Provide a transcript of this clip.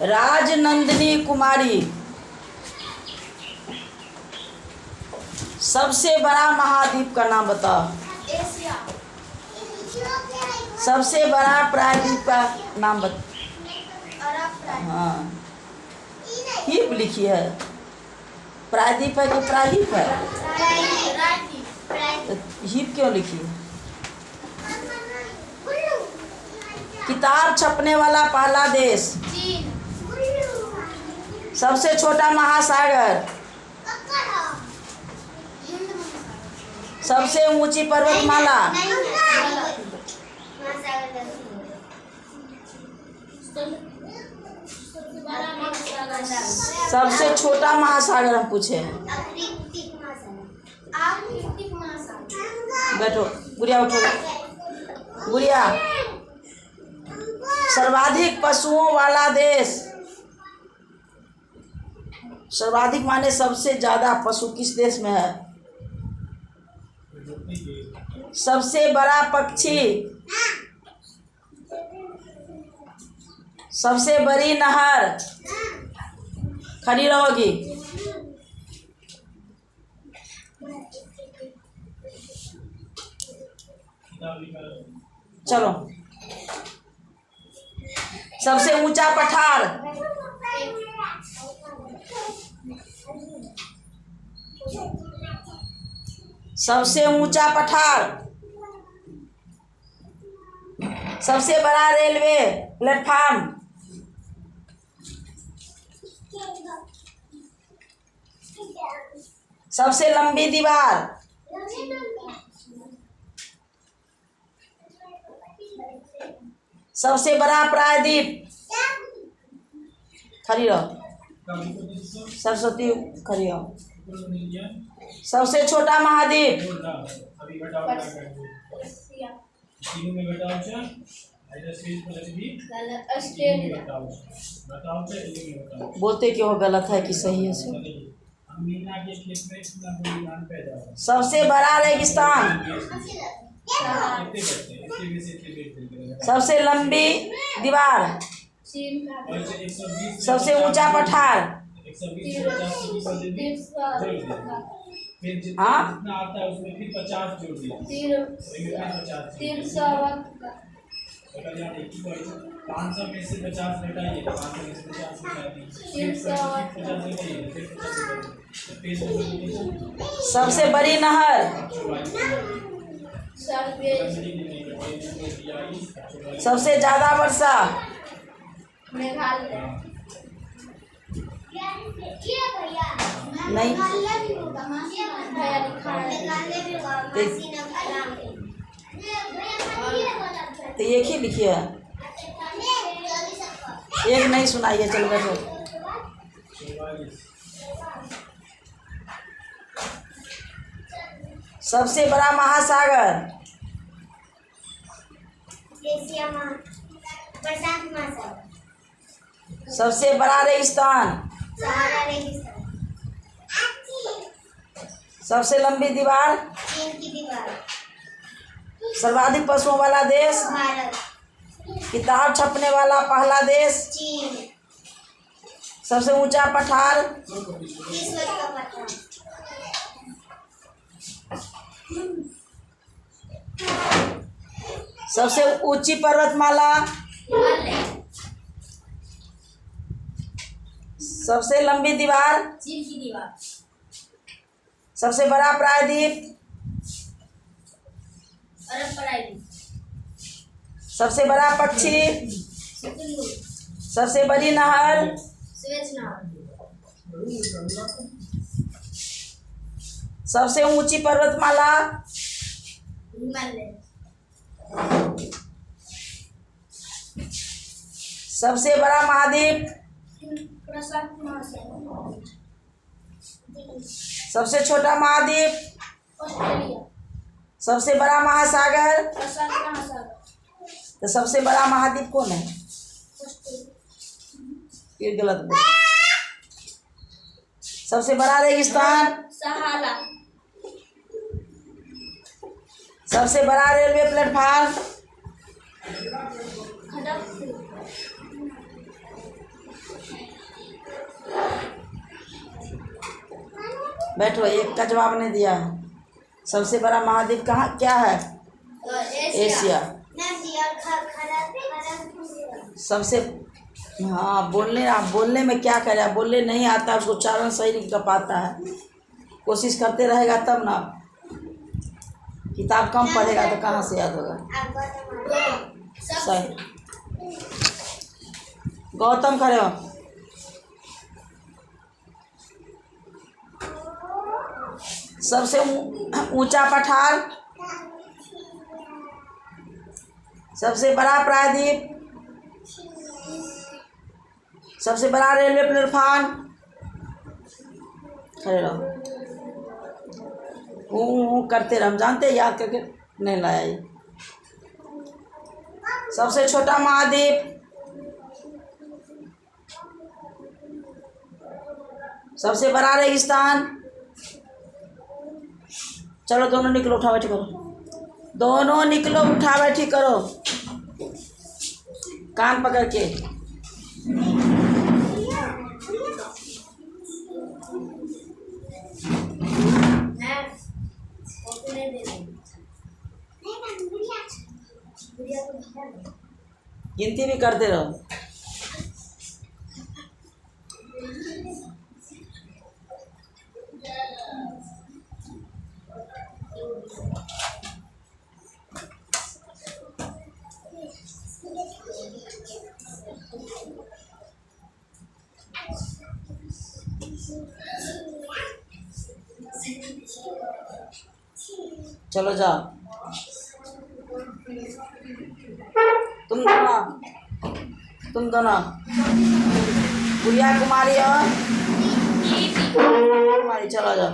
राजनंदिनी कुमारी, सबसे बड़ा महाद्वीप का नाम बताओ। एशिया। सबसे बड़ा प्रायद्वीप का नाम बता। अरब प्रायद्वीप। हाँ, द्वीप लिखी है। प्रायद्वीप है कि प्रायद्वीप है? तो द्वीप क्यों लिखी है? किताब छपने वाला पहला देश। चीन। सबसे छोटा महासागर। सबसे ऊंची पर्वतमाला। सबसे छोटा महासागर हम पूछे हैं। बैठो गुड़िया, उठो गुड़िया। सर्वाधिक पशुओं वाला देश। सर्वाधिक माने सबसे ज्यादा पशु किस देश में है? सबसे बड़ा पक्षी। सबसे बड़ी नहर। खड़ी रहोगी। चलो। सबसे ऊंचा पठार। सबसे ऊंचा पठार। सबसे बड़ा रेलवे प्लेटफॉर्म। सबसे लंबी दीवार। सबसे बड़ा प्रायद्वीप। खड़ी रहो। सरस्वती खड़ी रहो। सबसे छोटा महाद्वीप। बोलते क्यों हो? गलत है कि सही है? सबसे बड़ा रेगिस्तान। सबसे लंबी दीवार। सबसे ऊंचा पठार। हाँ, 500 में से 50 घटाइए, 500 में से 50 घटाइए, सबसे बड़ी नहर। सबसे ज्यादा वर्षा। मेघालय। नहीं, तो एक ही लिखिए, एक नहीं सुनाइए। चल बैठो। सबसे बड़ा महासागर। एशिया प्रशांत महासागर। सबसे बड़ा रेगिस्तान। सहारा रेगिस्तान। सबसे लंबी दीवार। चीन की दीवार। सर्वाधिक पशुओं वाला देश। भारत। किताब छपने वाला पहला देश। चीन। सबसे ऊंचा पठार। विश्व का पठार। सबसे ऊंची पर्वतमाला। हिमालय। सबसे लंबी दीवार। चीन की दीवार। सबसे बड़ा प्रायद्वीप। अरब प्रायद्वीप। सबसे बड़ा पक्षी। सितुलू। सबसे बड़ी नहर। स्वेज नहर। सबसे ऊंची पर्वतमाला। हिमालय। सबसे बड़ा महाद्वीप। प्रशांत महासागर। सबसे छोटा महाद्वीप। ऑस्ट्रेलिया। सबसे बड़ा महासागर। प्रशांत महासागर। तो सबसे बड़ा महाद्वीप कौन है? ये गलत बोल। सबसे बड़ा रेगिस्तान। सहारा। सबसे बड़ा रेलवे प्लेटफॉर्म। खड़गपुर। बैठो, एक का जवाब नहीं दिया। सबसे बड़ा महाद्वीप कहाँ क्या है? एशिया। सबसे हाँ, बोलने में क्या करे, बोलने नहीं आता, उसको उच्चारण सही नहीं कर पाता है। कोशिश करते रहेगा तब ना। किताब कम पढ़ेगा तो कहाँ से याद होगा। सही। गौतम खड़े हो। सबसे ऊंचा पठार, सबसे बड़ा प्रायद्वीप, सबसे बड़ा रेलवे प्लेटफॉर्म। खड़े रहो, करते रहो, हम जानते हैं, याद करके नहीं लाया ये। सबसे छोटा महाद्वीप, सबसे बड़ा रेगिस्तान। चलो दोनों निकलो, उठा बैठी करो, दोनों निकलो, उठा बैठी करो, कान पकड़ के। गिनती भी करते रहो। चलो जाओ, तुम दोनों गुड़िया कुमारी और कुमारी, चलो जाओ।